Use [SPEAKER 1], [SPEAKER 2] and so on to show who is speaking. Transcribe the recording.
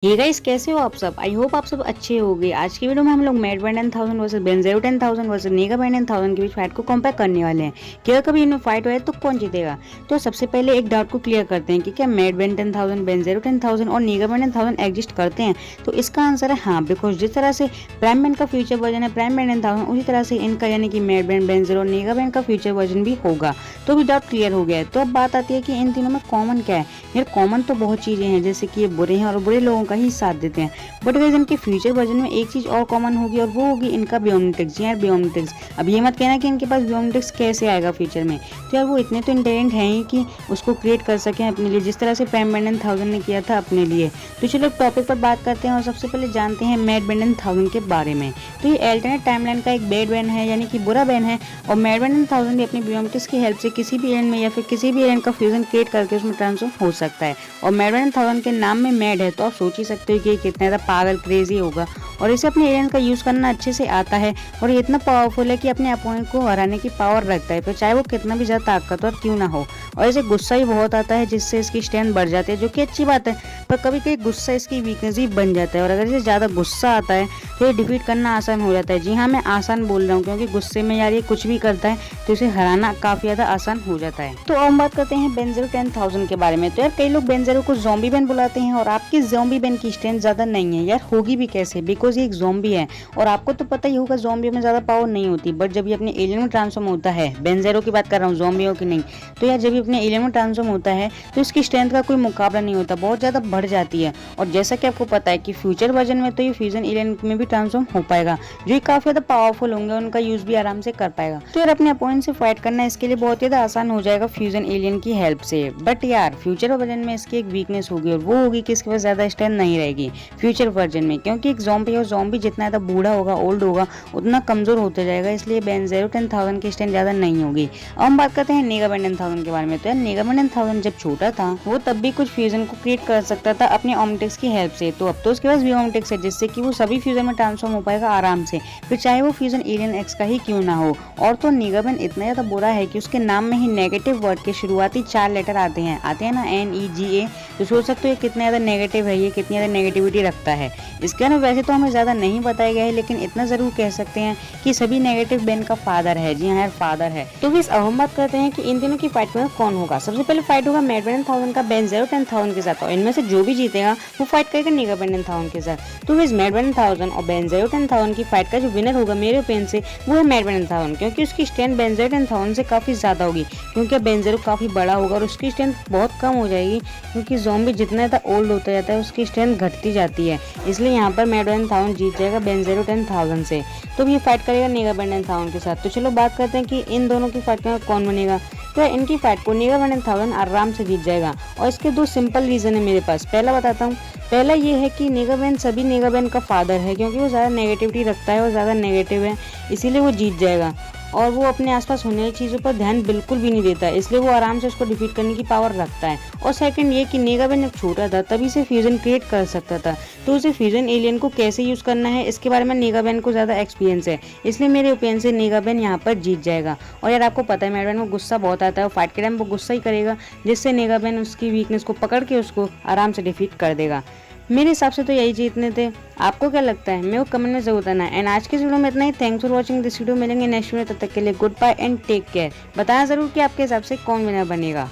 [SPEAKER 1] Hey guys, कैसे हो आप सब। आई होप आप सब अच्छे होंगे। आज की वीडियो में हम लोग मैड बैंड 10,000 वर्सेस बेंजेरो 10,000 वर्सेस नेगा बैंड 10,000 के बीच फाइट को कंपेयर करने वाले हैं कि अगर कभी इनमें फाइट हुआ है तो कौन जीतेगा। तो सबसे पहले एक डाउट को क्लियर करते हैं कि क्या मैड बैंड 10,000 बेंजेरो 10,000 और नेगा बैंड 10,000 एग्जिस्ट करते हैं। तो इसका आंसर है हाँ, बिकॉज जिस तरह से प्राइम बैंड का फ्यूचर वर्जन है प्राइम बैंड 10,000, उसी तरह से इनका यानी कि मैड बैंड बेंजेरो और नेगा बैंड का फ्यूचर वर्जन भी होगा। तो भी डाउट क्लियर हो गया है। तो अब बात आती है कि इन तीनों में कॉमन क्या है। यार कॉमन तो बहुत चीजें हैं, जैसे कि ये बुरे हैं और बुरे लोगों का ही साथ देते हैं। बट गाइस इनके फ्यूचर वर्जन में एक चीज और कॉमन होगी और वो होगी इनका बियोमेट्रिक्स। जी यार बियोमेट्रिक्स, अब ये मत कहना कि इनके पास बियोमेट्रिक्स कैसे आएगा फ्यूचर में। तो यार वो इतने तो इंटेलिजेंट हैं ही कि उसको क्रिएट कर सकें अपने लिए, जिस तरह से प्राइम बैंड 1000 ने किया था अपने लिए। तो चलो टॉपिक पर बात करते हैं और सबसे पहले जानते हैं मैड बैंड 1000 के बारे में। तो ये अल्टरनेट टाइमलाइन का एक बैड बैंड है, यानी कि बुरा बैंड है। और मैड बैंड 1000 भी अपनी बियोमेट्रिक्स की हेल्प से किसी भी एलिमेंट में या फिर किसी भी एलिमेंट का फ्यूजन क्रिएट करके उसमें ट्रांसफॉर्म हो सकता है। और मैड बैंड 1000 के नाम में मैड है, तो आप सोच ही सकते हो कि कितना ज़्यादा पागल क्रेजी होगा। और इसे अपने एलियन का यूज़ करना अच्छे से आता है और ये इतना पावरफुल है कि अपने अपोनेंट को हराने की पावर रखता है, फिर चाहे वो कितना भी ज़्यादा ताकतवर क्यों ना हो। और इसे गुस्सा भी बहुत आता है, जिससे इसकी स्ट्रेंथ बढ़ जाती है, जो कि अच्छी बात है। पर कभी कभी गुस्सा इसकी वीकनेस ही बन जाता है और अगर इसे ज़्यादा गुस्सा आता है तो ये डिफीट करना आसान हो जाता है। जी हाँ, मैं आसान बोल रहा हूँ, क्योंकि गुस्से में यार ये कुछ भी करता है तो इसे हराना काफ़ी ज़्यादा आसान हो जाता है। तो हम बात करते हैं बेंजेरो 10,000 के बारे में। तो यार कई लोग बेंजेरो को ज़ॉम्बी बैंड बुलाते हैं और आपकी ज़ॉम्बी बैंड की स्ट्रेंथ ज़्यादा नहीं है। यार होगी भी कैसे, बिकॉज ये एक ज़ॉम्बी है और आपको तो पता ही होगा ज़ॉम्बी में ज़्यादा पावर नहीं होती। बट जब ये अपने एलियन में ट्रांसफॉर्म होता है, बेंजेरो की बात कर रहा हूँ, ज़ॉम्बियों की नहीं। तो यार जब ये अपने एलियन में ट्रांसफॉर्म होता है तो इसकी स्ट्रेंथ का कोई मुकाबला नहीं होता, बहुत ज़्यादा बढ़ जाती है। और जैसा कि आपको पता है कि फ्यूचर वर्जन में तो ये फ्यूजन एलियन में भी ट्रांसफॉर्म हो पाएगा, जो ये काफ़ी ज़्यादा पावरफुल होंगे, उनका यूज़ भी आराम से कर पाएगा। तो यार अपने अपोनेंट से फाइट करना इसके लिए बहुत ज़्यादा आसान हो जाएगा फ्यूजन एलियन की हेल्प से। बट यार फ्यूचर वर्जन में इसकी एक वीकनेस होगी और वो होगी कि इसके पास ज़्यादा स्ट्रेंथ नहीं रहेगी फ्यूचर वर्जन में, क्योंकि एक ज़ॉम्बी और ज़ॉम्बी जितना ज़्यादा बूढ़ा होगा, ओल्ड होगा, उतना कमज़ोर होते जाएगा। इसलिए बेंजेरो 10,000 की स्ट्रेंथ ज़्यादा नहीं होगी। अब हम बात करते हैं नेगा बैंड 10,000 के बारे में। तो यार नेगा बैंड 10,000 जब छोटा था वो तब भी कुछ फ्यूजन को क्रिएट कर सकता था अपने ओमटेक्स की हेल्प से। तो अब तो उसके पास भी ओमटेक्स है, जिससे कि वो सभी फ्यूजन में ट्रांसफॉर्म हो पाएगा आराम से, फिर चाहे वो फ्यूजन एलियन एक्स का ही क्यों ना हो। और तो नेगा बैंड इतना ज़्यादा बुरा है कि उसके नाम में ही नेगेटिव वर्ड के शुरुआती 4 लेटर आते हैं ना, NEGA। तो सोच सकते हो ये कितना ज़्यादा नेगेटिव है, ये कितनी ज़्यादा नेगेटिविटी रखता है। इसके ना वैसे तो हमें ज़्यादा नहीं बताया गया है, लेकिन इतना ज़रूर कह सकते हैं कि सभी नेगेटिव बैंड का फादर है। जी हाँ यार, फादर है। तो फिर अब हम बात करते हैं कि इन तीनों की फाइट में कौन होगा। सबसे पहले फाइट होगा मैड बैंड 1000 का बेंजेरो 10,000 के साथ, और इनमें से जो भी जीतेगा वो फाइट करेगा नेगा बैंड 10,000 के साथ। तो फिर मैड बैंड 1000 और बेंजेरो 10,000 की फाइट का जो विनर होगा मेरे ओपिनियन से वो है मैड बैंड 1000, क्योंकि उसकी स्ट्रेंथ बेंजेरो 10,000 से काफ़ी ज़्यादा होगी, क्योंकि बेंजेरो काफ़ी बड़ा होगा और उसकी स्ट्रेंथ बहुत कम हो जाएगी, क्योंकि ज़ॉम्बी जितना ज़्यादा ओल्ड होता जाता है उसकी स्ट्रेंथ घटती जाती है। इसलिए यहाँ पर मैड बैंड 1000 जीत जाएगा बेंजेरो 10,000 से। तो ये फाइट करेगा नेगा बैंड 1000 के साथ। तो चलो बात करते हैं कि इन दोनों की फाइट में कौन बनेगा। तो इनकी फाइट को नेगा बैंड 1000 आराम से जीत जाएगा, और इसके दो सिंपल रीज़न है मेरे पास। पहला बताता हूँ। पहला ये है कि नेगा बैंड सभी नेगा बैंड का फादर है, क्योंकि वो ज़्यादा नेगेटिविटी रखता है और ज़्यादा नेगेटिव है, इसीलिए वो जीत जाएगा। और वो अपने आसपास होने वाली चीज़ों पर ध्यान बिल्कुल भी नहीं देता है, इसलिए वो आराम से उसको डिफीट करने की पावर रखता है। और सेकंड ये कि नेगा बैंड जब छोटा था तभी से फ्यूजन क्रिएट कर सकता था, तो उसे फ्यूजन एलियन को कैसे यूज़ करना है इसके बारे में नेगा बैंड को ज़्यादा एक्सपीरियंस है, इसलिए मेरे ओपिनियन से नेगा बैंड यहाँ पर जीत जाएगा। और यार आपको पता है मैड बैंड को गुस्सा बहुत आता है, वो फाइट के टाइम वो गुस्सा ही करेगा, जिससे नेगा बैंड उसकी वीकनेस को पकड़ के उसको आराम से डिफीट कर देगा। मेरे हिसाब से तो यही जीतने थे। आपको क्या लगता है, मेरे को कमेंट में जरूर बताना। एंड आज के वीडियो में इतना ही। Thanks for watching this video. मिलेंगे नेक्स्ट वीडियो, तब तक के लिए good bye and take care. बताया जरूर कि आपके हिसाब से कौन विनर बनेगा।